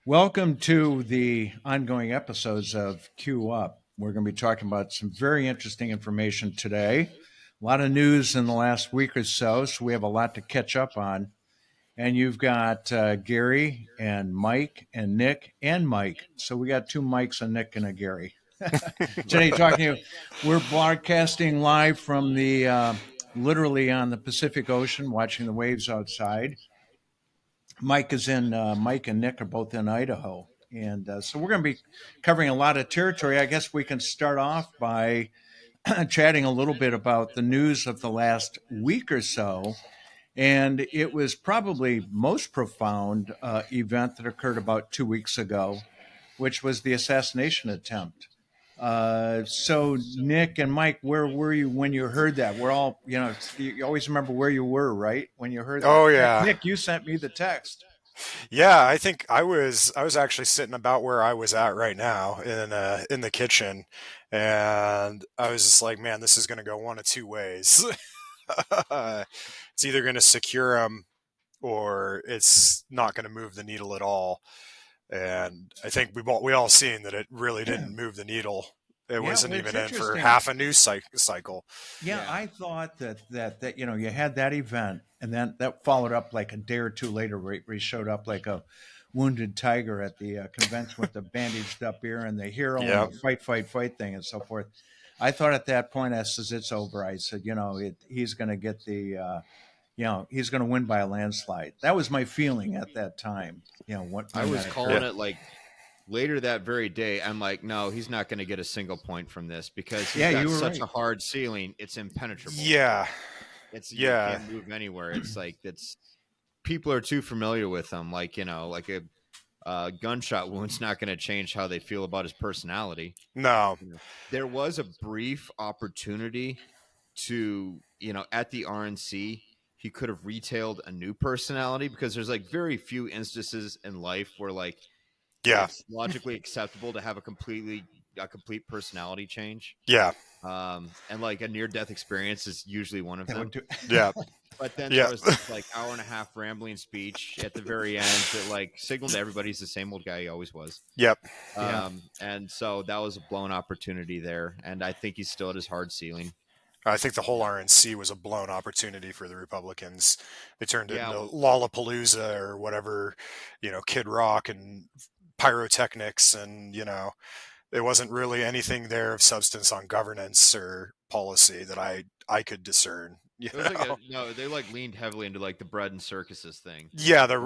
Welcome to the ongoing episodes of Q Up. We're going to be talking about some very interesting information today. A lot of news in the last week or so we have a lot to catch up on. And you've got Gary and Mike and Nick and Mike. So we got two Mikes, a Nick and a Gary. Today, talking to you, we're broadcasting live from the literally on the Pacific Ocean, watching the waves outside. Mike and Nick are both in Idaho. And so we're going to be covering a lot of territory. I guess we can start off by chatting a little bit about the news of the last week or so. And it was probably most profound event that occurred about 2 weeks ago, which was the assassination attempt. So Nick and Mike, where were you when you heard that? We're all, you always remember where you were, right? When you heard that. Oh yeah. Nick, you sent me the text. Yeah, I think I was actually sitting about where I was at right now in the kitchen, and I was just like, man, this is going to go one of two ways. It's either going to secure him or it's not going to move the needle at all. And I think we all seen that it really didn't move the needle. It Yeah, wasn't well, it's even in for interesting. half a news cycle. Yeah, I thought that you had that event, and then that followed up like a day or two later, where he showed up like a wounded tiger at the convention with the bandaged up ear and the hero and Yeah, the fight thing and so forth. I thought at that point, I says it's over. I said, he's going to get he's going to win by a landslide. That was my feeling at that time. I When was that calling occurred. yeah, it like later that very day. I'm like, no, he's not going to get a single point from this because he's Yeah, got you were such right. a hard ceiling. It's impenetrable. yeah, It's you yeah, can't move anywhere. It's like it's people are too familiar with him. Like like a gunshot wound's not going to change how they feel about his personality. no, There was a brief opportunity to at the RNC he could have retailed a new personality because there's like very few instances in life where like yeah, it's logically acceptable to have a complete personality change. yeah, And like a near death experience is usually one of That would them. do. yeah, But then there yeah, was this like hour and a half rambling speech at the very end that like signaled to everybody he's the same old guy he always was. yep. Yeah. And so that was a blown opportunity there. And I think he's still at his hard ceiling. I think the whole RNC was a blown opportunity for the Republicans. They turned it Yeah. into Lollapalooza or whatever, Kid Rock and pyrotechnics, and there wasn't really anything there of substance on governance or policy that I could discern. It was like no, they like leaned heavily into like the bread and circuses thing. Yeah, it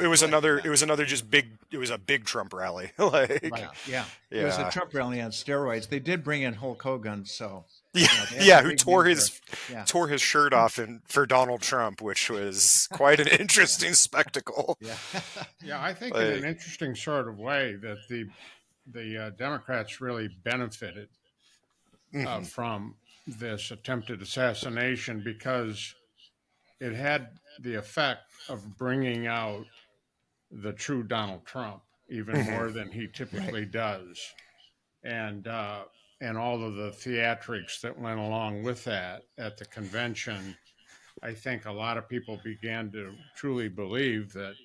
was Like, another yeah. it was another just big it was a big Trump rally. Like, Yeah. Yeah, it was a yeah, Trump rally on steroids. They did bring in Hulk Hogan, so yeah, they had yeah. some Who big names there. Yeah, tore his shirt off for Donald Trump, which was quite an yeah, interesting spectacle. yeah, Yeah, I think in an Like, interesting sort of way that the Democrats really benefited mhm, from this attempted assassination because it had the effect of bringing out the true Donald Trump even mhm. more than he right. typically does, and uh, and all of the theatrics that went along with that at the convention. I think a lot of people began to truly believe that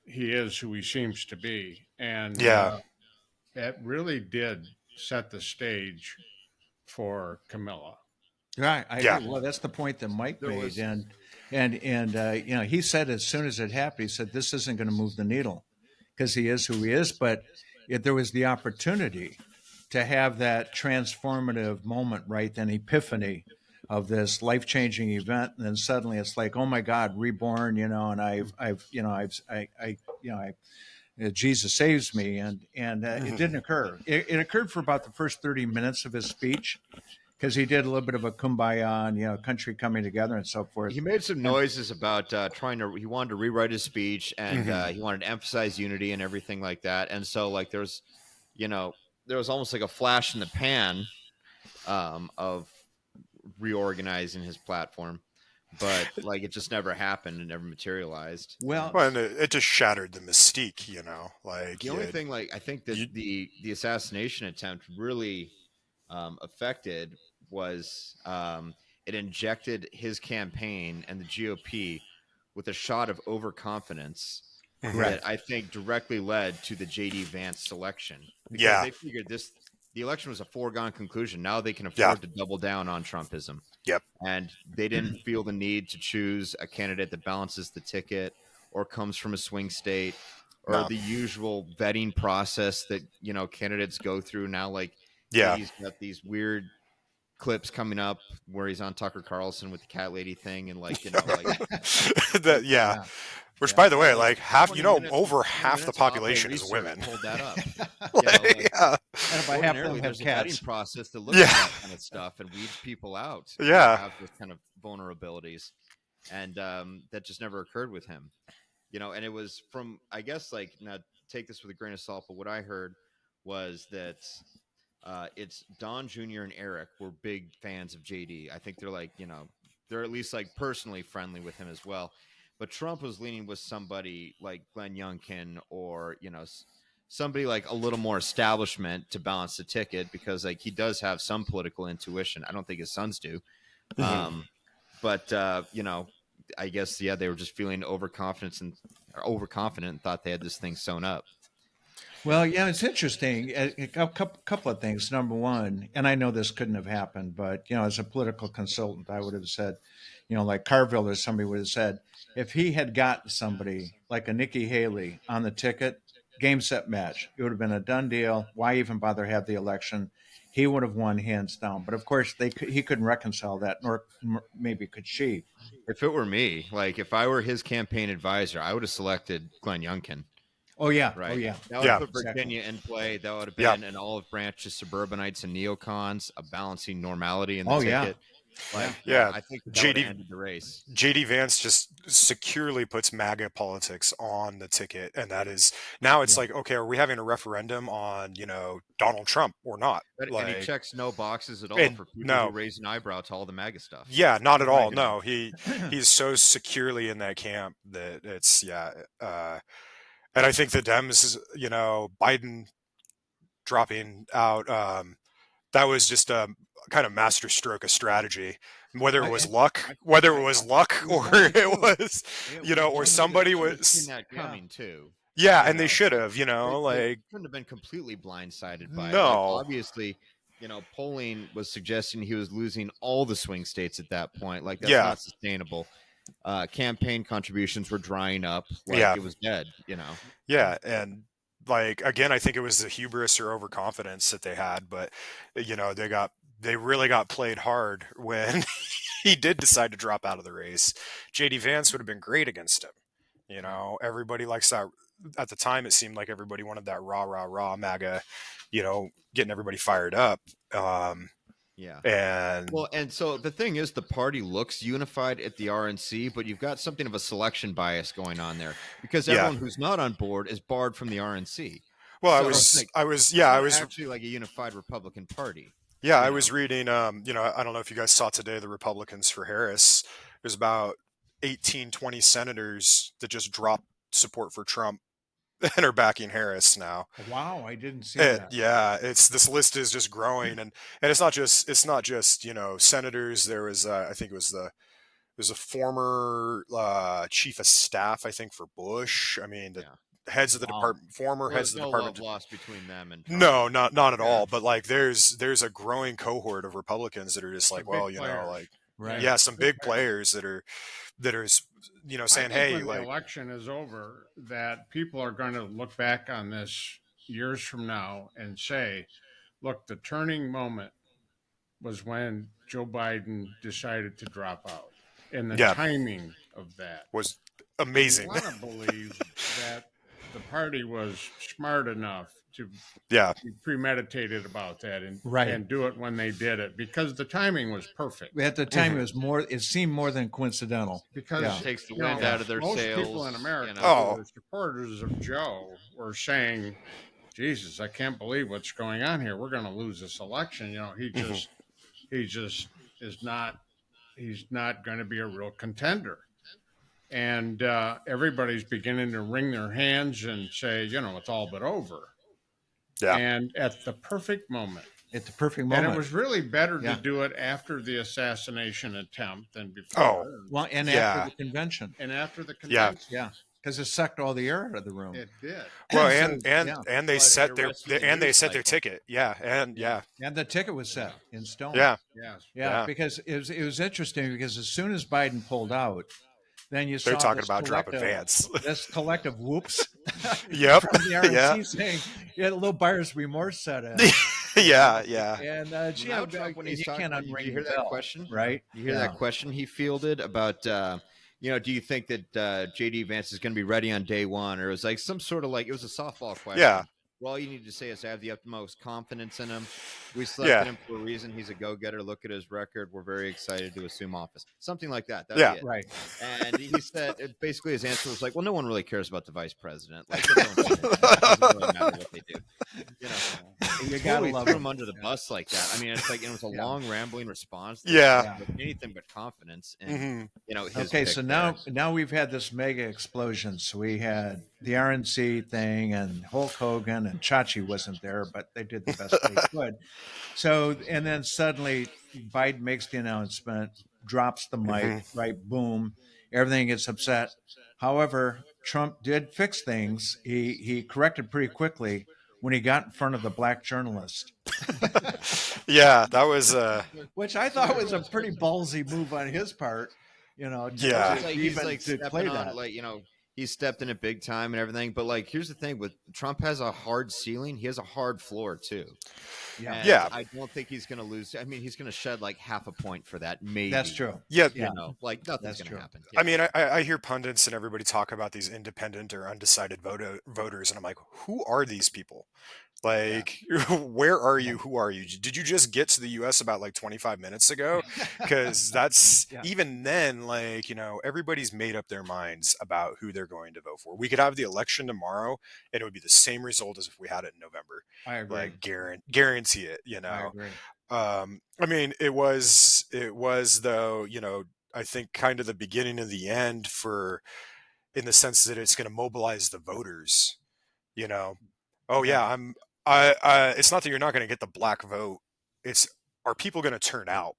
he is who he seems to be, and Yeah, it really did set the stage for Camilla. Right, I yeah, agree. Well, that's the point that Mike There made, was and he said as soon as it happened, he said this isn't going to move the needle because he is who he is. But there was the opportunity to have that transformative moment, right? An epiphany of this life changing event, and then suddenly it's like, oh my God, reborn, and Jesus saves me, and it mhm. didn't occur. It occurred for about the first 30 minutes of his speech because he did a little bit of a kumbaya and country coming together and so forth. he made some And noises about he wanted to rewrite his speech and Mhm. he wanted to emphasize unity and everything like that. And so like you know there was almost like a flash in the pan of reorganizing his platform, but like it just never happened and never materialized. well, Well, and it just shattered the mystique, like The only thing, like I think that you, the assassination attempt really affected was it injected his campaign and the GOP with a shot of overconfidence Correct. that I think directly led to the JD Vance selection, because Yeah. they figured the election was a foregone conclusion. Now they can Yeah. afford to double down on Trumpism. Yep. And they didn't feel the need to choose a candidate that balances the ticket or comes from a swing state, or No. the usual vetting process that, candidates go through now. Like, Yeah. JD's got these weird clips coming up where he's on Tucker Carlson with the cat lady thing, and like that, yeah. Yeah. Which, Yeah. by the way, like half, 20 minutes- over 20 half the minutes of population Oppo is research women. pulled that up. Yeah. And about half of them Ordinarily, have there's a cats. vetting process that looks Yeah. at that kind of stuff and weeds people out. who Yeah. have those kind of vulnerabilities, and that just never occurred with him. And it was from, I guess, like, now take this with a grain of salt, but what I heard was that it's Don Jr. and Eric were big fans of JD. I think they're like, they're at least like personally friendly with him as well. But Trump was leaning with somebody like Glenn Youngkin, or somebody like a little more establishment to balance the ticket, because like he does have some political intuition. I don't think his sons do. But I guess they were just feeling overconfident and thought they had this thing sewn up. Well, yeah, it's interesting. A couple of things. Number one, and I know this couldn't have happened, but as a political consultant, I would have said, like Carville or somebody would have said, if he had got somebody like a Nikki Haley on the ticket, game, set, match, it would have been a done deal. Why even bother have the election? He would have won hands down. But of course, he couldn't reconcile that, nor maybe could she. If it were me, like if I were his campaign advisor, I would have selected Glenn Youngkin. Oh yeah, Right. Oh yeah. That would Yeah. have put Virginia in play. That would have Yeah. been an olive branch to suburbanites and neocons, a balancing normality in the Oh, ticket. yeah. Like, Yeah. I think that JD would have ended the race. JD Vance just securely puts MAGA politics on the ticket, and that is now it's like, okay, are we having a referendum on Donald Trump or not? And Like, he checks no boxes at all and for people no. who raise an eyebrow to all the MAGA stuff. yeah, not at all. Right. No, he's so securely in that camp that it's and I think the Dems, Biden dropping out, that was just a kind of masterstroke of strategy. Whether it was luck, or it was, or somebody They should have was, seen that coming too. and they should have, They like, couldn't have been completely blindsided by it. No. Like, obviously, polling was suggesting he was losing all the swing states at that point. Like, that's Yeah. not sustainable. Campaign contributions were drying up. Like, Yeah. it was dead. yeah, and like again, I think it was the hubris or overconfidence that they had, but they really got played hard when he did decide to drop out of the race. JD Vance would have been great against him. Everybody likes that. At the time, it seemed like everybody wanted that rah MAGA, getting everybody fired up. Yeah. And so the thing is, the party looks unified at the RNC, but you've got something of a selection bias going on there, because everyone who's not on board is barred from the RNC. well, So I was it's not actually like a unified Republican Party. Yeah, I was reading, I don't know if you guys saw today, the Republicans for Harris. There's about 18, 20 senators that just dropped support for Trump and are backing Harris now. Wow, I didn't see that. Yeah, this list is just growing, and it's not just senators. There was I think there's a former chief of staff, I think, for Bush. I mean, the heads of the department, former heads of the department. Love lost between them and Trump. No, not at all. But like, there's a growing cohort of Republicans that are just like, well, players. Right. some big players that are saying, hey, when like, the election is over, that people are going to look back on this years from now and say, look, the turning moment was when Joe Biden decided to drop out, and the timing of that was amazing. I want to believe that the party was smart enough to be premeditated about that and do it when they did it, because the timing was perfect. At the time, it seemed more than coincidental. Because It takes the wind out of their most sails. people in America Oh. who are supporters of Joe were saying, Jesus, I can't believe what's going on here. We're going to lose this election. He just is not, he's not going to be a real contender. And everybody's beginning to wring their hands and say, it's all but over. Yeah. And at the perfect moment. And it was really better to do it after the assassination attempt than before. Oh. Well, and after the convention. And after the convention. Yeah. because it sucked all the air out of the room. It did. Well, So, and yeah. and they Well, set it their arrested the and they news set their cycle. ticket. Yeah, and yeah, And the ticket was set in stone. yeah, Yes. Yeah, yeah. because it was interesting because as soon as Biden pulled out, then you They're saw talking this about dropping collective, Vance. this collective whoops Yep. from the RNC Yeah. saying, yeah, a little buyer's remorse set in. Yeah, yeah. And Well, now Trump, when he's you talking can't about, did unring you hear the that bell, question? right? You hear that question he fielded about, do you think that JD Vance is going to be ready on day one? Or it was like some sort of like, it was a softball question. Yeah. Well, all you need to say is I have the utmost confidence in him. We Yeah. selected him for a reason. He's a go-getter. Look at his record. We're very excited to assume office. Something like that. That'd Yeah. be it. Right. And he said, basically his answer was like, well, no one really cares about the vice president. Like, they don't do anything. It doesn't really matter what they do. You know, You he gotta totally love threw him. him under the bus like that. I mean, it's like, it was a Yeah. long, rambling response. Yeah. With anything but confidence. And, Mhm. you know, his Okay, pick so there. now we've had this mega explosion. So we had the RNC thing, and Hulk Hogan and Chachi wasn't there, but they did the best they could. So, and then suddenly Biden makes the announcement, drops the mic, Mhm. right? Boom, everything gets upset. However, Trump did fix things. He corrected pretty quickly when he got in front of the black journalist, Yeah, that was which I thought was a pretty ballsy move on his part. You know, to, Yeah. It's to like he's even like to stepping play on, that. like, you know, he stepped in it big time and everything. But like, here's the thing: with Trump has a hard ceiling, he has a hard floor too. Yeah. And Yeah. I don't think he's going to lose. I mean, he's going to shed like half a point for that. Maybe That's true. yeah. Yeah. You know, like nothing's That's going true. to happen. I mean, I hear pundits and everybody talk about these independent or undecided voters, and I'm like, who are these people? Like, where are you? Who are you? Did you just get to the U.S. about like 25 minutes ago? Because that's Yeah. even then, like, you know, everybody's made up their minds about who they're going to vote for. We could have the election tomorrow, and it would be the same result as if we had it in November. I agree. Like, guarantee it. You I know. agree. I mean, it was though, you know, I think kind of the beginning of the end for, in the sense that it's going to mobilize the voters, you know. Oh yeah, it's not that you're not going to get the black vote. It's, are people going to turn out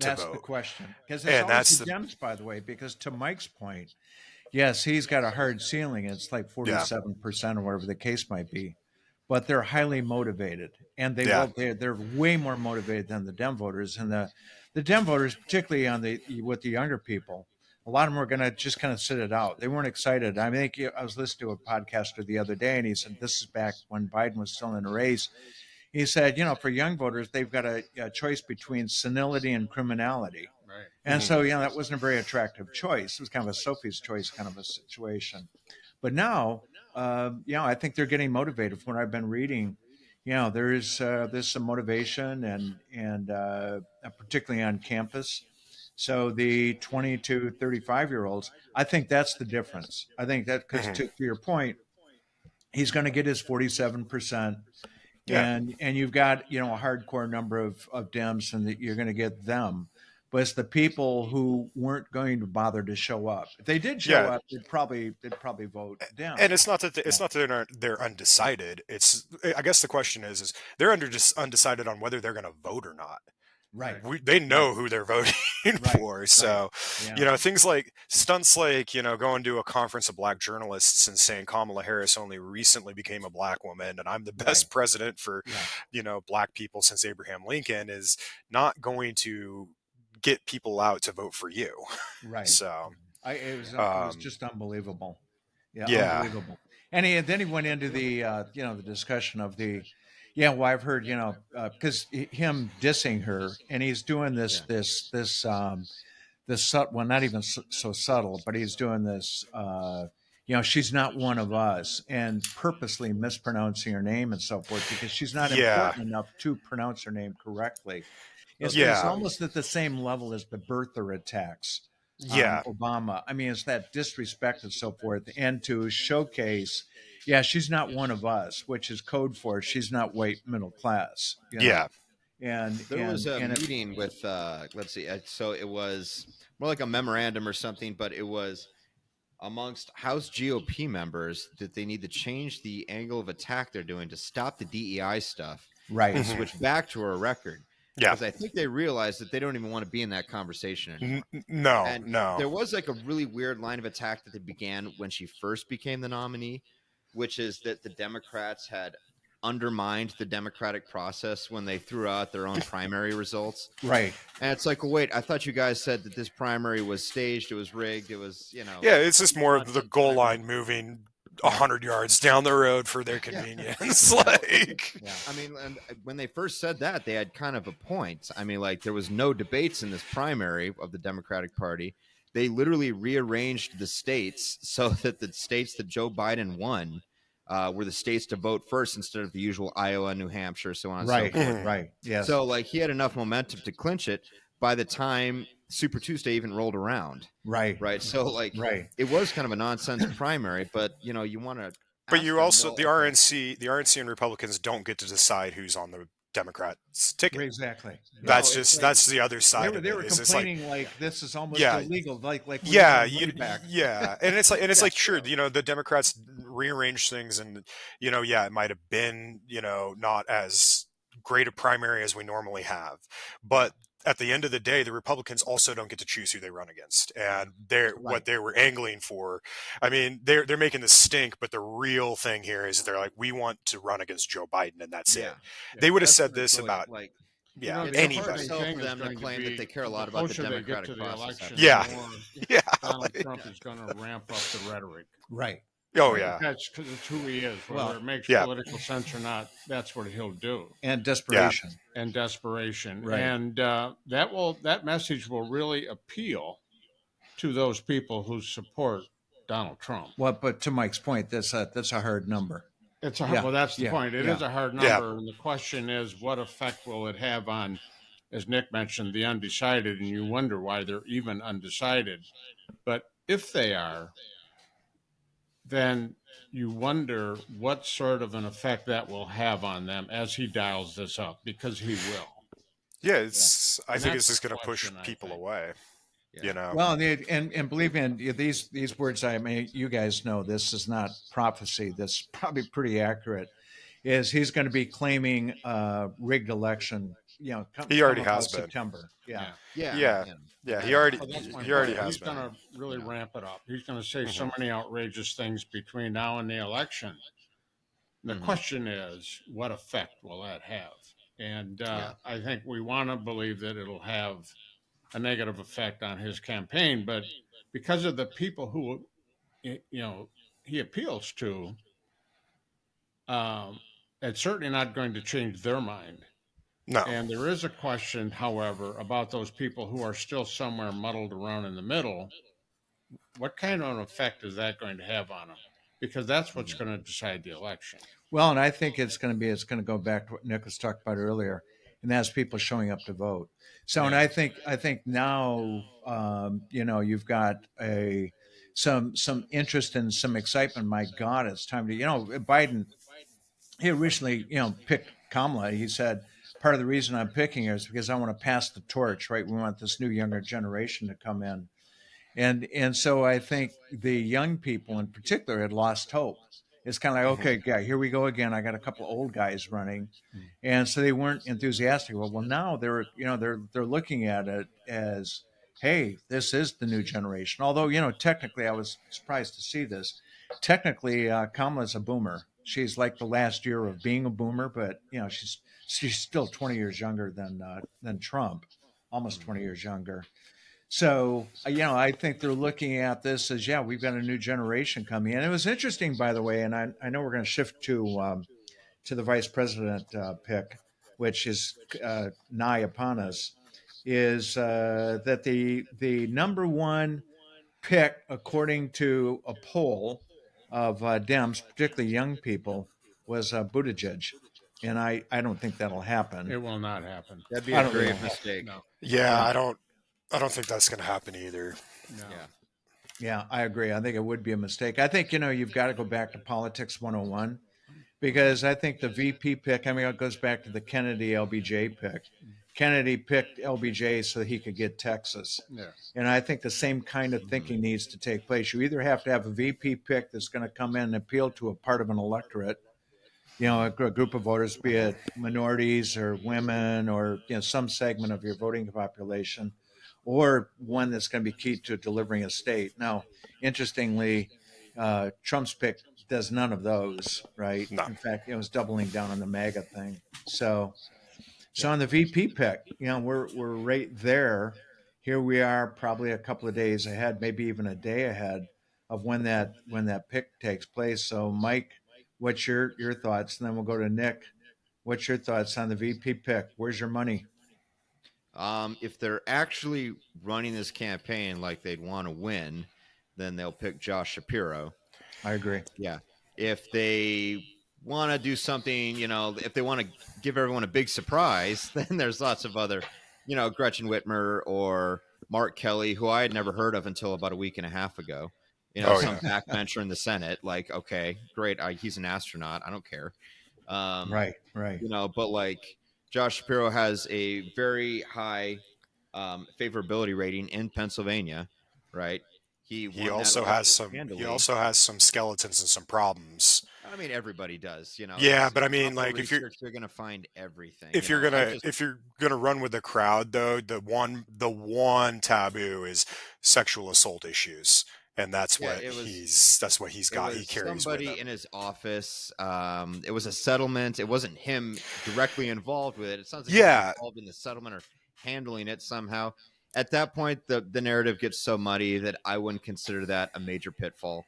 to That's the vote? question. Because it's And always that's the the Dems, by the way, because to Mike's point, yes, he's got a hard ceiling. It's like 47% or whatever the case might be. But they're highly motivated. And they Yeah. will they're way more motivated than the Dem voters. And the Dem voters, particularly on with the younger people, a lot of them are going to just kind of sit it out. They weren't excited. I think I was listening to a podcaster the other day, and he said this is back when Biden was still in the race. He said, you know, for young voters, they've got a choice between senility and criminality. Right. And so, you know, that wasn't a very attractive choice. It was kind of a Sophie's choice kind of a situation. But now, you know, I think they're getting motivated. From what I've been reading, you know, there's some motivation, and particularly on campus. So the 20 to 35-year-olds, I think that's the difference. I think that because to your point, he's going to get his 47%. Yeah. And you've got, you know, a hardcore number of Dems, and that you're going to get them. But it's the people who weren't going to bother to show up. If they did show Yeah. up, they'd probably vote Dem. And it's not that it's not that they're undecided. It's, I guess the question is they're undecided on whether they're going to vote or not. Right. They know who they're voting for. So, Yeah. you know, things like stunts like, you know, going to a conference of black journalists and saying Kamala Harris only recently became a black woman and I'm the best president for, you know, black people since Abraham Lincoln is not going to get people out to vote for you. Right. So it was just unbelievable. Yeah. Unbelievable. And then he went into the you know, the discussion of the, yeah, well, I've heard, you know, because him dissing her, and he's doing this well, not even so subtle, but he's doing this. You know, she's not one of us, and purposely mispronouncing her name and so forth because she's not important enough to pronounce her name correctly. It's almost at the same level as the birther attacks. Obama. I mean, it's that disrespect and so forth, and to showcase, yeah, she's not one of us, which is code for she's not white middle class. You know? Yeah. And there was a meeting with let's see, so it was more like a memorandum or something, but it was amongst House GOP members that they need to change the angle of attack they're doing to stop the DEI stuff, right, and switch back to a record. Yeah. because I think they realize that they don't even want to be in that conversation anymore. No, And no. there was like a really weird line of attack that they began when she first became the nominee, which is that the Democrats had undermined the democratic process when they threw out their own primary results. Right. And it's like, well, wait, I thought you guys said that this primary was staged, it was rigged, it was, Yeah, it's just more want of the some goal time. line moving 100 yards down the road for their convenience. Like, Yeah, I mean, and when they first said that, they had kind of a point. I mean, like there was no debates in this primary of the Democratic Party. They literally rearranged the states so that the states that Joe Biden won were the states to vote first instead of the usual Iowa, New Hampshire, so on and Right. so forth. Right. Yes. So, like, he had enough momentum to clinch it by the time Super Tuesday even rolled around. right. Right. So, like, Right. it was kind of a nonsense primary, but you want to. but you also the RNC and Republicans don't get to decide who's on the Democrats ticket. Exactly. That's the other They side were, of they it. were Is it's like, complaining like this is almost Yeah. illegal. Like we yeah, need our money back. yeah, and it's like sure, the Democrats rearrange things, and it might have been not as great a primary as we normally have, but at the end of the day, the Republicans also don't get to choose who they run against, and what they were angling for. I mean, they're making this stink, but the real thing here is they're like, we want to run against Joe Biden, and that's it. They would have That's said what it's this really about like. yeah It's anybody. hard to sell thing for is them to going to claim be that they care a the lot about the closer they get democratic to the process. election, Yeah. the more Yeah, Donald Trump is going to ramp up the rhetoric. Right. oh yeah, That's because it's who he is. Whether Well, it makes yeah. political sense or not, that's what he'll do. And desperation. And desperation. Right. And that message will really appeal to those people who support Donald Trump. Well, but to Mike's point, that's a hard number. It's a Yeah, well, that's the yeah, point. It yeah. is a hard Yeah. number, and the question is, what effect will it have on, as Nick mentioned, the undecided? And you wonder why they're even undecided. But if they are, then you wonder what sort of an effect that will have on them as he dials this up, because he will. Yeah, it's. I And think that's it's just the going to push question, I people think. away. Yeah. Well, and believe me, these words, I mean, you guys know this is not prophecy. This is probably pretty accurate. Is he's going to be claiming rigged election? He already come about has been. September. Yeah. Yeah. Yeah, he already So that's my he already point. has He's been. going to really ramp it up. He's going to say so many outrageous things between now and the election. The question is, what effect will that have? And I think we want to believe that it'll have a negative effect on his campaign, but because of the people who he appeals to, it's certainly not going to change their mind. No. And there is a question, however, about those people who are still somewhere muddled around in the middle. What kind of an effect is that going to have on them? Because that's what's going to decide the election. Well, and I think it's going to go back to what Nick was talking about earlier, and that's people showing up to vote. So, and I think now, you've got some interest and some excitement. My God, it's time to, Biden. He originally, picked Kamala. He said part of the reason I'm picking her is because I want to pass the torch. Right, we want this new younger generation to come in, and so I think the young people in particular had lost hope. It's kind of like, okay, yeah, here we go again. I got a couple of old guys running, and so they weren't enthusiastic. Well, now they're looking at it as, hey, this is the new generation. Although technically, I was surprised to see this. Technically, Kamala's a boomer. She's like the last year of being a boomer, but she's still 20 years younger than Trump, almost 20 years younger. So, I think they're looking at this as, yeah, we've got a new generation coming in. It was interesting, by the way, and I know we're going to shift to the vice president pick, which is nigh upon us, is that the number one pick, according to a poll of Dems, particularly young people, was Buttigieg. And I don't think that'll happen. It will not happen. That'd be I a don't grave think- mistake. No. Yeah, I don't think that's going to happen either. No. Yeah. Yeah, I agree. I think it would be a mistake. I think, you've got to go back to politics 101 because I think the VP pick, it goes back to the Kennedy LBJ pick. Kennedy picked LBJ so that he could get Texas. Yeah. And I think the same kind of thinking needs to take place. You either have to have a VP pick that's going to come in and appeal to a part of an electorate, a group of voters, be it minorities or women or some segment of your voting population, or one that's going to be key to delivering a state. Now, interestingly, Trump's pick does none of those, right? No. In fact, it was doubling down on the MAGA thing. So Yeah. on the VP pick, we're right there. Here we are, probably a couple of days ahead, maybe even a day ahead of when that pick takes place. So, Mike, what's your thoughts? And then we'll go to Nick. What's your thoughts on the VP pick? Where's your money? If they're actually running this campaign like they'd want to win, then they'll pick Josh Shapiro. I agree. Yeah. If they want to do something, if they want to give everyone a big surprise, then there's lots of other, Gretchen Whitmer or Mark Kelly, who I had never heard of until about a week and a half ago. Some backbencher in the Senate. Like, okay, great. He's an astronaut. I don't care. Right. But like Josh Shapiro has a very high favorability rating in Pennsylvania, right? He also has some skeletons and some problems. I mean, everybody does, Yeah, but I mean, like, if you're going to find everything. if you're gonna run with the crowd, though, the one taboo is sexual assault issues, and that's what he's got. He carries somebody with him. in his office. It was a settlement. It wasn't him directly involved with it. It sounds like he was involved in the settlement or handling it somehow. At that point, the narrative gets so muddy that I wouldn't consider that a major pitfall.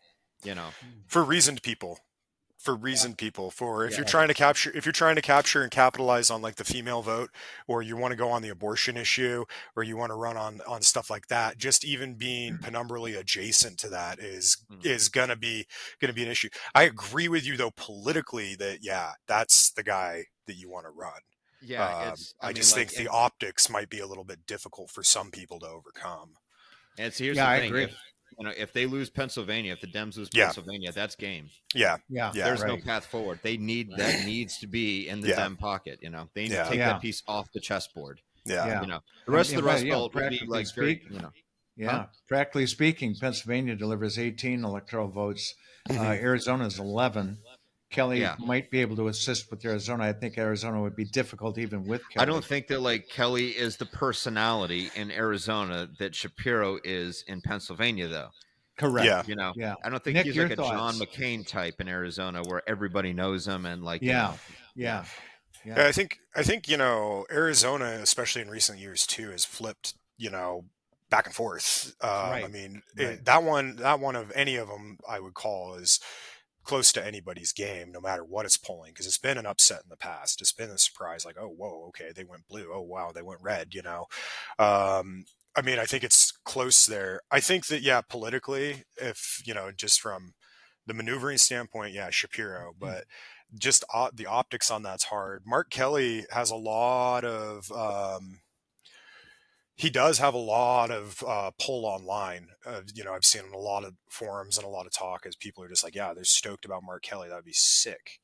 For reasoned people. If you're trying to capture and capitalize on like the female vote, or you want to go on the abortion issue, or you want to run on stuff like that, just even being penumbrally adjacent to that is gonna be an issue. I agree with you though politically that that's the guy that you want to run. Yeah, I just think the optics might be a little bit difficult for some people to overcome. And so here's the thing: agree. if they lose Pennsylvania, if the Dems lose Pennsylvania, that's game. Yeah. There's no path forward. That needs to be in the Dem pocket. They need to take that piece off the chessboard. Yeah. The rest of the Rust Belt would be like practically speaking, Pennsylvania delivers 18 electoral votes. Arizona's 11. Kelly might be able to assist with Arizona. I think Arizona would be difficult even with Kelly. I don't think that like Kelly is the personality in Arizona that Shapiro is in Pennsylvania, though. Correct. Yeah. I don't think Nick, he's your like a John McCain type in Arizona where everybody knows him and like I think Arizona, especially in recent years too, has flipped back and forth. I mean, that one of any of them I would call is close to anybody's game, no matter what it's polling, because it's been an upset in the past. It's been a surprise, like, oh, whoa, okay, they went blue. Oh, wow, they went red. I mean, I think it's close there. I think that politically, if just from the maneuvering standpoint, Shapiro, but just the optics on that's hard. Mark Kelly has a lot of. He does have a lot of pull online. I've seen in a lot of forums and a lot of talk as people are just like, they're stoked about Mark Kelly. That would be sick,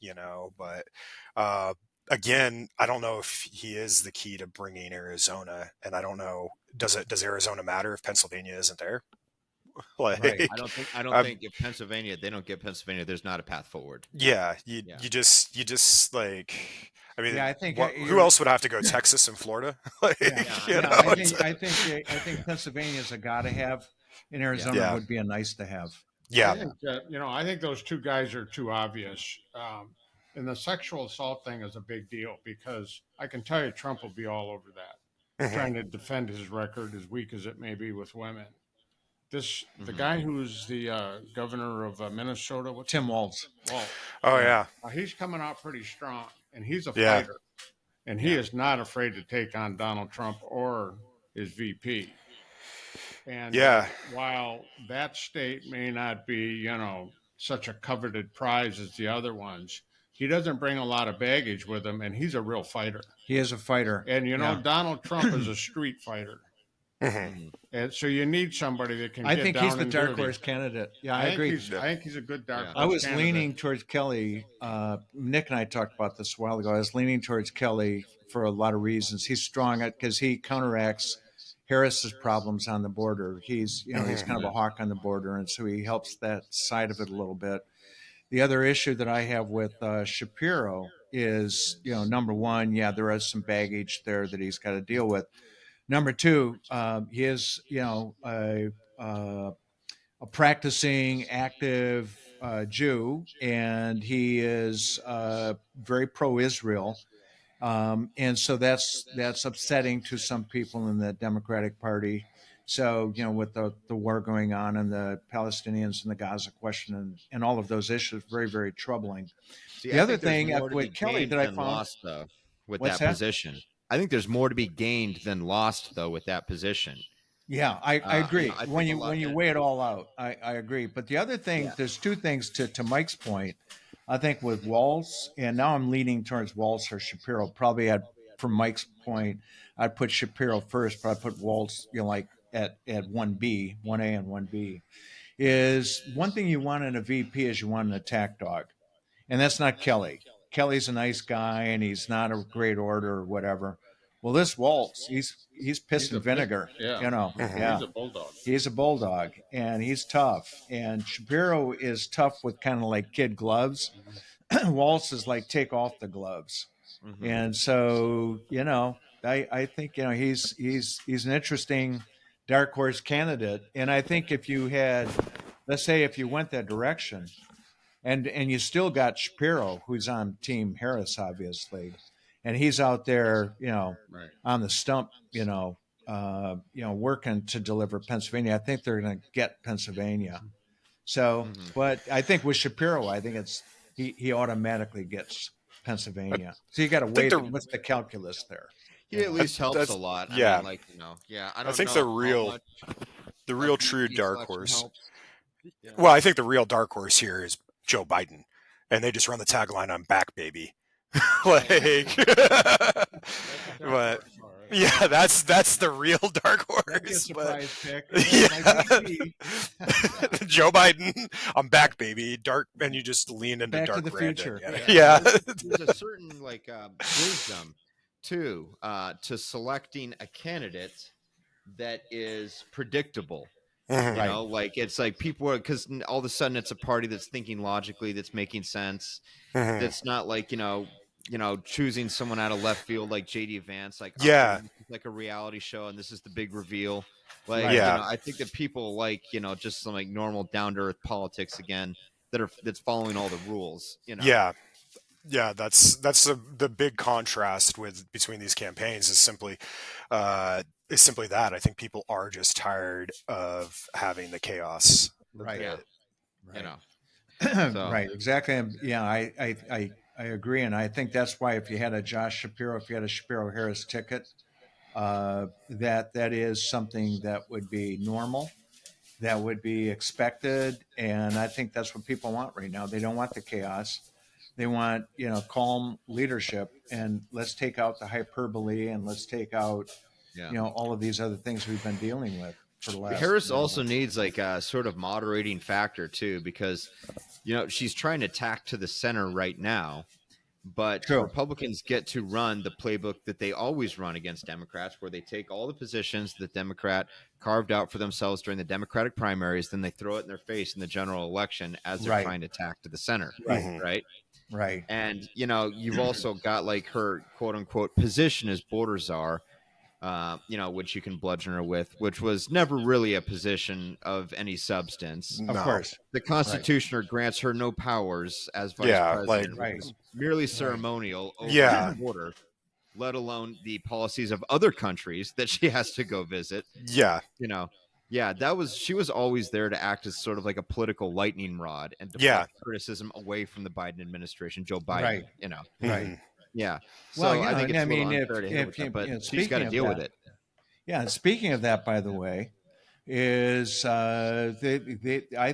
But again, I don't know if he is the key to bringing Arizona, and I don't know. Does Arizona matter if Pennsylvania isn't there? I don't think if Pennsylvania, they don't get Pennsylvania, there's not a path forward. You just like. I mean, I think who else would have to go? Texas and Florida. I think Pennsylvania's a gotta have, and Arizona would be a nice to have. Yeah, I think those two guys are too obvious. And the sexual assault thing is a big deal because I can tell you Trump will be all over that, trying to defend his record, as weak as it may be with women. The guy who's the governor of Minnesota, Tim Walz. He's coming out pretty strong, and he's a fighter, and he is not afraid to take on Donald Trump or his VP. And while that state may not be, such a coveted prize as the other ones, he doesn't bring a lot of baggage with him, and he's a real fighter. He is a fighter. And, Donald Trump is a street fighter. And so you need somebody that can. I think he's the dark horse candidate. Yeah, I agree. I think he's a good dark horse. I was leaning towards Kelly. Nick and I talked about this a while ago. I was leaning towards Kelly for a lot of reasons. He's strong because he counteracts Harris's problems on the border. He's he's kind of a hawk on the border, and so he helps that side of it a little bit. The other issue that I have with Shapiro is, number one, yeah, there is some baggage there that he's got to deal with. Number two, he is, a practicing active Jew, and he is very pro-Israel, and so that's upsetting to some people in the Democratic Party. So with the war going on and the Palestinians and the Gaza question and all of those issues, very very troubling. See, The I other think there's thing more to be with Kelly gained that I than found, lost, though, with what's that that? position. I think there's more to be gained than lost, though, with that position. Yeah, I agree. I When think a you lot. weigh it all out, I agree. But the other thing, Yeah. there's two things to Mike's point. I think with Walz, and now I'm leaning towards Walz or Shapiro. Probably from Mike's point, I'd put Shapiro first, but I put Walz, like at 1B, 1A and 1B. Is one thing you want in a VP is you want an attack dog, and that's not Kelly. Kelly's a nice guy, and he's not a great orator or whatever. Well, this Waltz, he's piss He's a and big, vinegar, yeah. Yeah, He's a bulldog. he's a bulldog, and he's tough. And Shapiro is tough with kind of like kid gloves. Waltz is like take off the gloves, Mhm. and so I think he's an interesting dark horse candidate. And I think if you had, let's say, if you went that direction, and you still got Shapiro, who's on Team Harris, obviously, and he's out there, Right. on the stump, working to deliver Pennsylvania. I think they're going to get Pennsylvania. So, Mhm. but I think with Shapiro, I think it's he automatically gets Pennsylvania. So you got to I think weigh the what's the calculus there? He at least helps that's a lot. I yeah. mean, like, I I don't think know how much the a real true VP dark selection horse. helps. Well, I think the real dark horse here is Joe Biden, and they just run the tagline "I'm back, baby." Like, but yeah, that's the real dark That'd be a horse. surprise pick. Yeah. Joe Biden, I'm back, baby. Dark, and you just lean into Back to Dark the Brandon. future. Yeah. There's a certain wisdom too to selecting a candidate that is predictable. Mhm. Right. Like it's like people are, because all of a sudden it's a party that's thinking logically, that's making sense. Mhm. That's not like choosing someone out of left field like JD Vance, like Yeah. this is like a reality show and this is the big reveal. Like Right. Yeah. I think that people like just some like normal down to earth politics again that's following all the rules. Yeah, that's the big contrast between these campaigns is simply that I think people are just tired of having the chaos. Right. Yeah. Right. So. Right, exactly. Yeah, I agree, and I think that's why if you had a Josh Shapiro, if you had a Shapiro Harris ticket, that is something that would be normal, that would be expected, and I think that's what people want right now. They don't want the chaos. They want calm leadership, and let's take out the hyperbole, and let's take out all of these other things we've been dealing with for the last. Harris also needs like a sort of moderating factor too, because she's trying to tack to the center right now, but True. Republicans get to run the playbook that they always run against Democrats, where they take all the positions that Democrat carved out for themselves during the Democratic primaries, then they throw it in their face in the general election as they're Right. trying to tack to the center. Right. Right. And you've also got like her quote unquote position as border czar, which you can bludgeon her with, which was never really a position of any substance. Of course. The Constitution grants her no powers as vice president, Right. which is merely ceremonial over Yeah. the border, let alone the policies of other countries that she has to go visit. Yeah. She was always there to act as sort of like a political lightning rod and deflect criticism away from the Biden administration, Joe Biden. Right. Mhm. Yeah. Well, So I think it's a little if unfair to hit with that, but she's speaking got to of deal that, with it. Yeah, and speaking of that, by the way, is I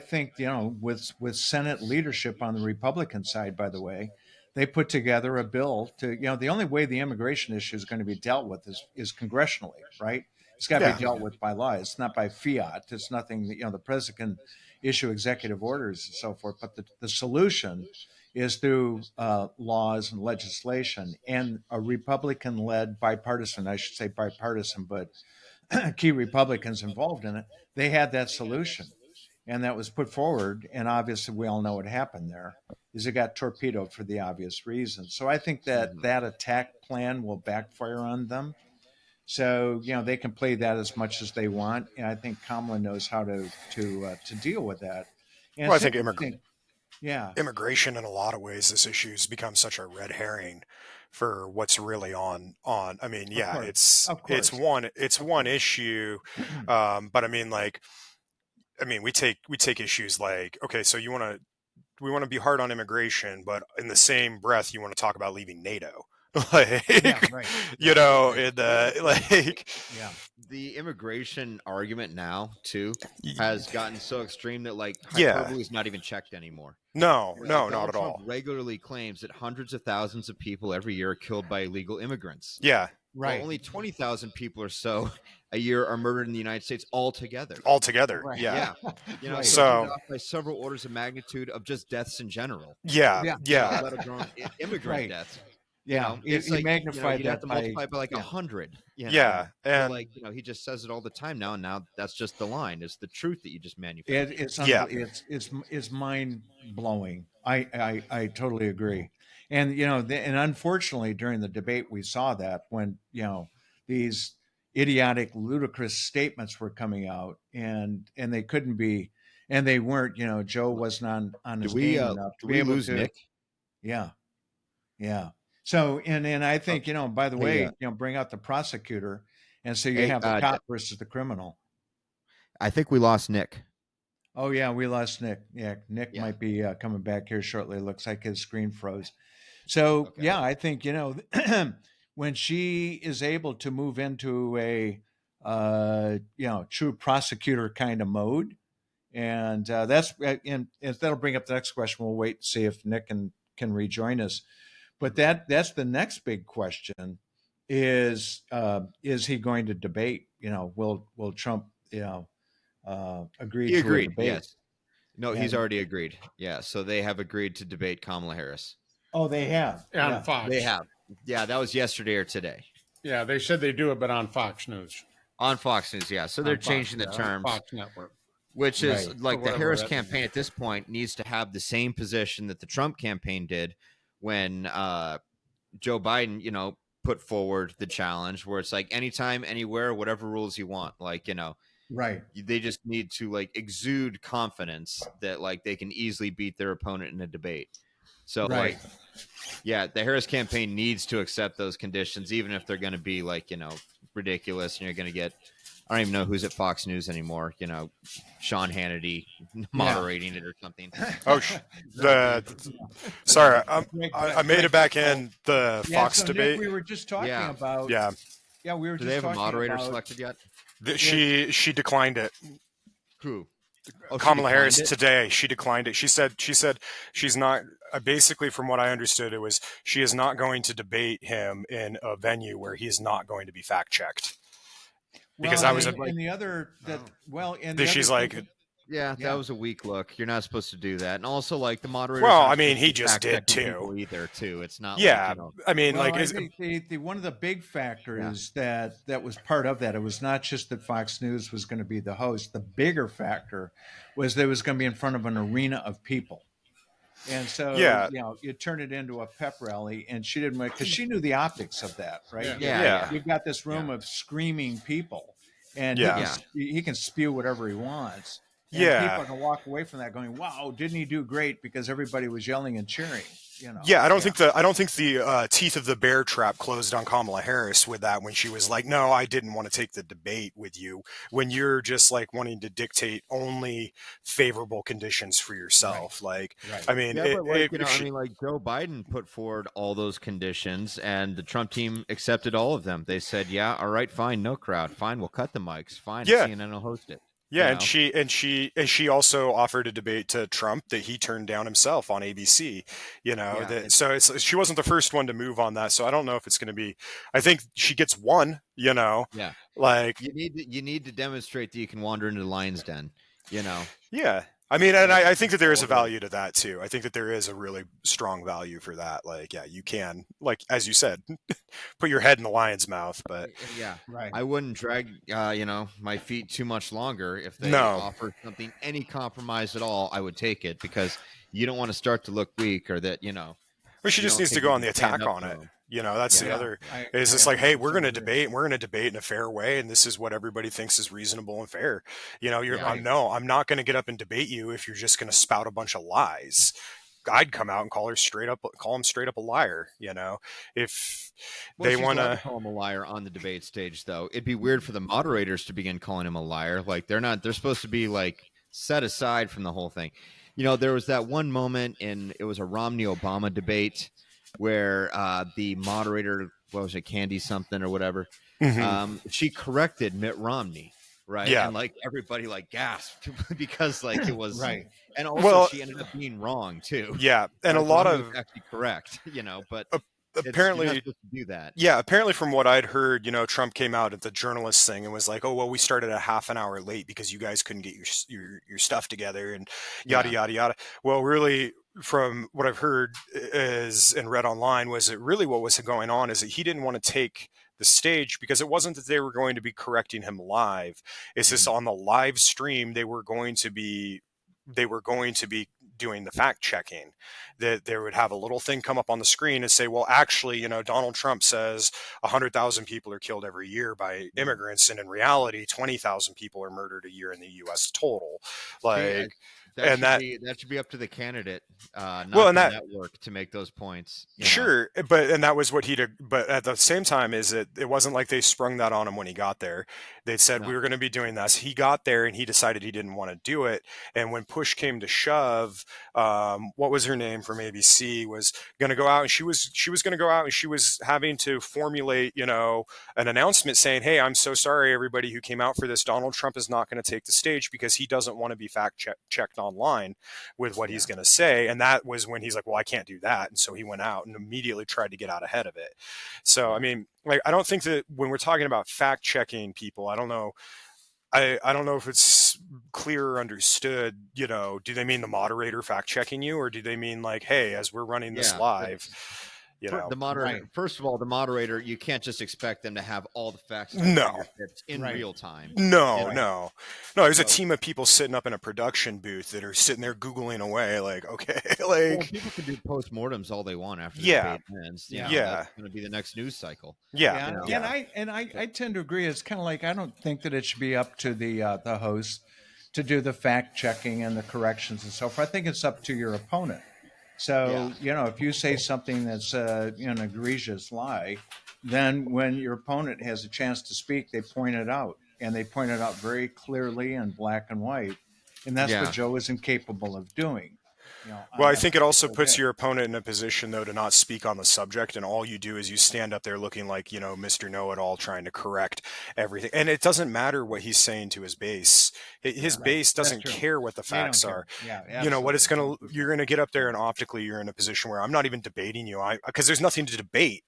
think with Senate leadership on the Republican side, by the way, they put together a bill to the only way the immigration issue is going to be dealt with is congressionally, right? It's got to Yeah. be dealt with by law. It's not by fiat. It's nothing that the president can issue executive orders and so forth. But the solution is through laws and legislation, and a Republican-led bipartisan, I should say bipartisan, but key Republicans involved in it, they had that solution. and that was put forward. And obviously, we all know what happened there. Is it got torpedoed for the obvious reason. So I think that that attack plan will backfire on them. So they can play that as much as they want, and I think Kamala knows how to deal with that. And Well, I it's think interesting. Yeah, immigration, in a lot of ways, this issue has become such a red herring for what's really on. I mean, yeah, course. Of it's course. one issue, but I mean, like, we take issues like, okay, so we want to be hard on immigration, but in the same breath, you want to talk about leaving NATO. Like, Yeah, right. like, Yeah, The immigration argument now too has gotten so extreme that like Yeah. hyperbole is not even checked anymore. no, Donald not at Trump all. regularly claims that hundreds of thousands of people every year are killed by illegal immigrants. Yeah, Well, right. only 20,000 people or so a year are murdered in the United States altogether. altogether. Right. Yeah, You know, Right. so So- off by several orders of magnitude of just deaths in general. yeah, Yeah. yeah. Let alone immigrant Right. deaths. Yeah, It's he like magnified you'd that have to by multiply by like 100. Yeah, So, and like he just says it all the time now, and now that's just the line. It's the truth that you just manufacture. it's Yeah. it's mind blowing. I totally agree. And and unfortunately during the debate we saw that when these idiotic, ludicrous statements were coming out, and they couldn't be, and they weren't. Joe wasn't on his game enough to do be we able lose to. Nick? Yeah, yeah. So and I think by the Hey, way, bring out the prosecutor, and so you Hey, have the cop versus the criminal. I think we lost Nick. Oh yeah, we lost Nick. Yeah, Nick Yeah. might be coming back here shortly. It looks like his screen froze. So Okay. yeah, I think when she is able to move into a true prosecutor kind of mode, and that's and that'll bring up the next question. We'll wait and see if Nick can rejoin us. But that's the next big question: is he going to debate? Will Trump agree He to a agreed. debate? Yes. No, he's And- already agreed. Yeah. So they have agreed to debate Kamala Harris. Oh, they have. on Yeah. Fox. They have. Yeah, that was yesterday or today Yeah, they said they do it, but on Fox News. on Fox News. Yeah. So they're On Fox, changing the on terms, Fox Network. which is Right. like Or the whatever Harris that campaign means. at this point needs to have the same position that the Trump campaign did when Joe Biden, put forward the challenge where it's like anytime, anywhere, whatever rules you want. Like, Right. they just need to like exude confidence that like they can easily beat their opponent in a debate. So Right. like, yeah, the Harris campaign needs to accept those conditions, even if they're going to be like, ridiculous. And you're going to get, I don't even know who's at Fox News anymore. Sean Hannity moderating it or something. Oh, sorry, I made it back in the Yeah, Fox so Nick, debate. we were just talking Yeah. about. Yeah, Yeah, we were Do just they have a talking moderator about, selected yet? she declined it. Who? Oh, she Kamala Harris declined it? today, she declined it. She said she's not. Basically, from what I understood, it was she is not going to debate him in a venue where he is not going to be fact checked. Because well, that was and the other that well, and That the she's other like, thing- Yeah, Yeah. that was a weak look. You're not supposed to do that. And also, like, the moderator. Well, I mean, he just did too. Either too. It's not. Yeah, Like, I mean, well, like, I think the one of the big factors that was part of that, it was not just that Fox News was going to be the host. The bigger factor was that it was going to be in front of an arena of people. And so, Yeah. you turn it into a pep rally, and she didn't because she knew the optics of that, right? Yeah. You've got this room of screaming people, and Yeah. he can spew whatever he wants. And Yeah. people can walk away from that going, "Wow, didn't he do great?" Because everybody was yelling and cheering. Yeah, I don't think the teeth of the bear trap closed on Kamala Harris with that when she was like, "No, I didn't want to take the debate with you." When you're just like wanting to dictate only favorable conditions for yourself, like, I mean, Yeah, but like, if she- like Joe Biden put forward all those conditions, and the Trump team accepted all of them. They said, "Yeah, all right, fine, no crowd, fine, we'll cut the mics, fine, Yeah. CNN will host it." Yeah, you and she also offered a debate to Trump that he turned down himself on ABC. So she wasn't the first one to move on that. So I don't know if it's going to be. I think she gets one. Yeah, like you need to demonstrate that you can wander into the lion's den. yeah. I mean, and I think that there is a value to that too. I think that there is a really strong value for that. Like, yeah, you can, like as you said, put your head in the lion's mouth. But Yeah, Right. I wouldn't drag my feet too much longer. If they No. offered something, any compromise at all, I would take it, because you don't want to start to look weak, or that But she you just don't needs to think go you on can the stand attack up on to it. 'em. That's the Yeah. other. I Is it's like, hey, we're 100% going to agree. debate, and we're going to debate in a fair way, and this is what everybody thinks is reasonable and fair. You're Yeah. no, I'm not going to get up and debate you if you're just going to spout a bunch of lies. I'd come out and call him straight up a liar. If Well, they she's want allowed to to. call him a liar on the debate stage, though. It'd be weird for the moderators to begin calling him a liar. Like, they're supposed to be like set aside from the whole thing. There was that one moment it was a Romney-Obama debate where the moderator, what was it, Candy something or whatever, she corrected Mitt Romney, right? Yeah. And like everybody like gasped because like it was Right. and also Well, she ended up being wrong too. Yeah, and a Like, lot Romney was of actually correct, but you're not apparently. supposed to do that. Yeah, apparently from what I'd heard, Trump came out at the journalist thing and was like, "Oh, well, we started a half an hour late because you guys couldn't get your stuff together and yada Yeah. yada yada." Well, really, from what I've heard is and read online, was it really what was going on is that he didn't want to take the stage because it wasn't that they were going to be correcting him live. It's just on the live stream they were going to be doing the fact checking. That there would have a little thing come up on the screen and say, well, actually, Donald Trump says 100,000 people are killed every year by immigrants, and in reality 20,000 people are murdered a year in the US total. Like, that should be up to the candidate, not Well, and the that- network, to make those points. Sure, and that was what he did. But at the same time, it wasn't like they sprung that on him when he got there. They said we were going to be doing this. He got there and he decided he didn't want to do it. And when push came to shove, what was her name from ABC was going to go out, and she was going to go out, and she was having to formulate, an announcement saying, "Hey, I'm so sorry, everybody who came out for this. Donald Trump is not going to take the stage because he doesn't want to be fact checked online with what he's going to say." And that was when he's like, "Well, I can't do that," and so he went out and immediately tried to get out ahead of it. So, I mean, like, I don't think that when we're talking about fact checking people, I don't know. I don't know if it's clear or understood, do they mean the moderator fact checking you, or do they mean like, hey, as we're running this live, the moderator, first of all, the moderator, you can't just expect them to have all the facts in real time. No. There's a team of people sitting up in a production booth that are sitting there Googling away. Like, okay, like, people can do postmortems all they want after the debate ends. That's going to be the next news cycle. And I tend to agree. It's kind of like, I don't think that it should be up to the host to do the fact checking and the corrections and so forth. I think it's up to your opponent. So, if you say something that's an egregious lie, then when your opponent has a chance to speak, they point it out, and they point it out very clearly in black and white. And that's what Joe is incapable of doing. Well, I think it also puts your opponent in a position, though, to not speak on the subject, and all you do is you stand up there looking like, Mr. Know-it-all, trying to correct everything. And it doesn't matter what he's saying to his base. His base doesn't care what the facts are. What it's you're going to get up there, and optically you're in a position where I'm not even debating you, because there's nothing to debate.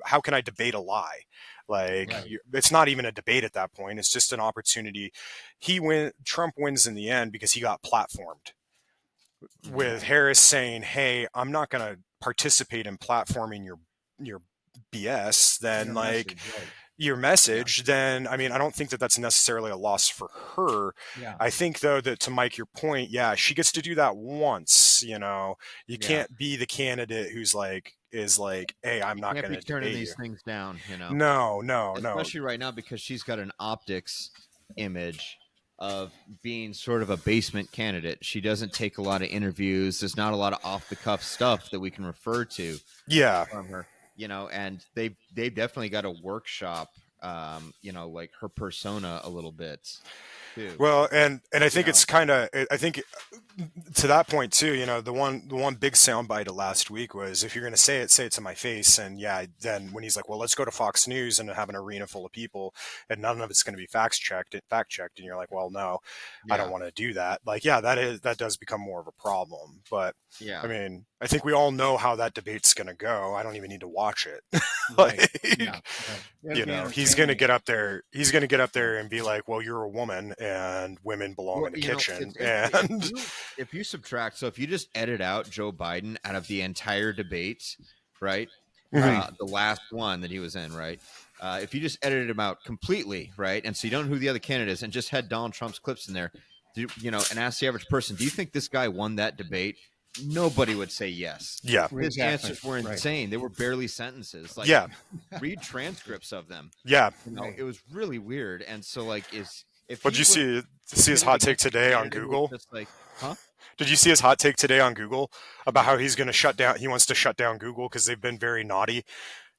How can I debate a lie? Like, it's not even a debate at that point. It's just an opportunity. Trump wins in the end because he got platformed, with Harris saying, "Hey, I'm not going to participate in platforming your BS." Then your message, then, I mean, I don't think that that's necessarily a loss for her. I think, though, that to Mike, your point, she gets to do that once. You can't be the candidate who's like, "Hey, I'm not going to turning these things down." No. Especially right now, because she's got an optics image of being sort of a basement candidate. She doesn't take a lot of interviews. There's not a lot of off the cuff stuff that we can refer to from her, and they've definitely got to workshop, like her persona a little bit too. Well, and I think it's kind of, I think to that point too, the one big soundbite of last week was, if you're going to say it to my face. And then when he's like, well, let's go to Fox News and have an arena full of people and none of it's going to be fact checked. And you're like, well, no, I don't want to do that. Like, that does become more of a problem. But I mean, I think we all know how that debate's going to go. I don't even need to watch it. he's going to get up there. He's going to get up there and be like, "Well, you're a woman, and women belong in the kitchen." And if you subtract, so if you just edit out Joe Biden out of the entire debate, right? The last one that he was in, right? If you just edited him out completely, right? And so you don't know who the other candidate is, and just had Donald Trump's clips in there, and ask the average person, do you think this guy won that debate? Nobody would say yes. Yeah. His answers were insane. They were barely sentences. Like, read transcripts of them. Yeah. It was really weird. And so, like, Did you see his hot take today on Google? Just like, huh? Did you see his hot take today on Google about how he's going to shut down? He wants to shut down Google because they've been very naughty.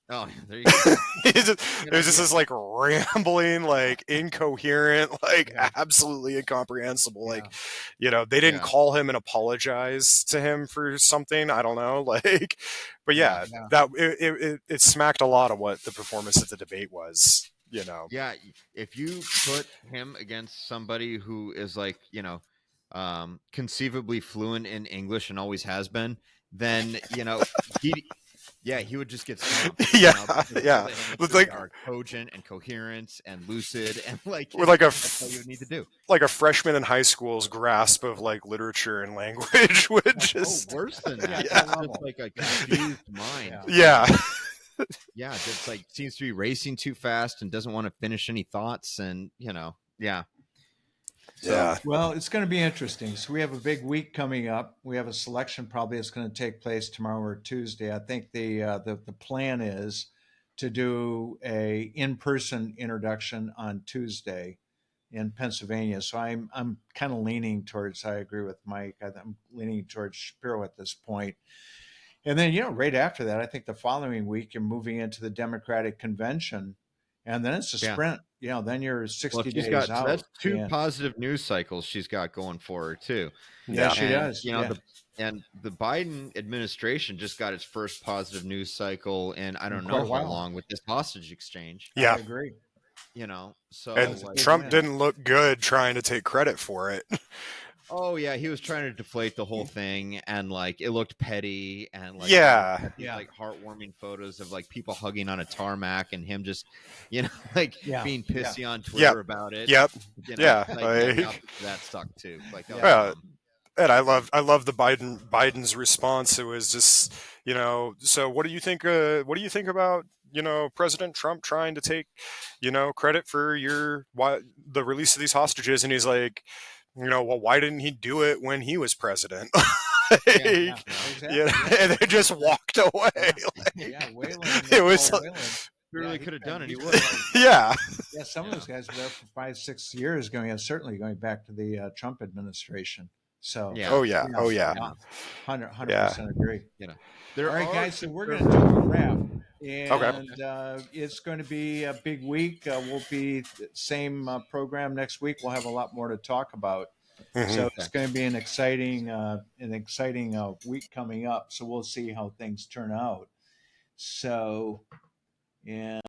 Oh, there you go. It was just this like rambling, like incoherent, like absolutely incomprehensible. Like, they didn't call him and apologize to him for something. I don't know. Like, but that it smacked a lot of what the performance of the debate was. Yeah, if you put him against somebody who is like, conceivably fluent in English and always has been, then he would just get stomped. With like are cogent and coherent and lucid and like with like that's what you would need to do. Like a freshman in high school's grasp of like literature and language would just worse than that. Just like a confused mind. Just like seems to be racing too fast and doesn't want to finish any thoughts, and Well, it's going to be interesting. So we have a big week coming up. We have a selection probably that's going to take place tomorrow or Tuesday. I think the plan is to do a in-person introduction on Tuesday in Pennsylvania. So I'm kind of leaning towards. I agree with Mike. I'm leaning towards Shapiro at this point. And then right after that, I think the following week you're moving into the Democratic convention. And then it's a sprint. Then you're 60 days out. That's two positive news cycles she's got going for her too. Yeah, she does. And the Biden administration just got its first positive news cycle in I don't know how long with this hostage exchange. Yeah, I agree. So and Trump didn't look good trying to take credit for it. Oh yeah, he was trying to deflate the whole thing, and like it looked petty, and like like heartwarming photos of like people hugging on a tarmac, and him just, being pissy on Twitter about it. Yep. That stuck too. Like, and I love the Biden's response. It was just, so what do you think? What do you think about President Trump trying to take, credit for the release of these hostages? And he's like, well, why didn't he do it when he was president? Exactly. And they just walked away. It was really could have done it. He would. Some of those guys were there for 5-6 years, certainly going back to the Trump administration. So 100% agree. All right, guys. So we're going to do a wrap. And it's going to be a big week. We'll be same program next week. We'll have a lot more to talk about. So it's going to be an exciting week coming up. So we'll see how things turn out. So,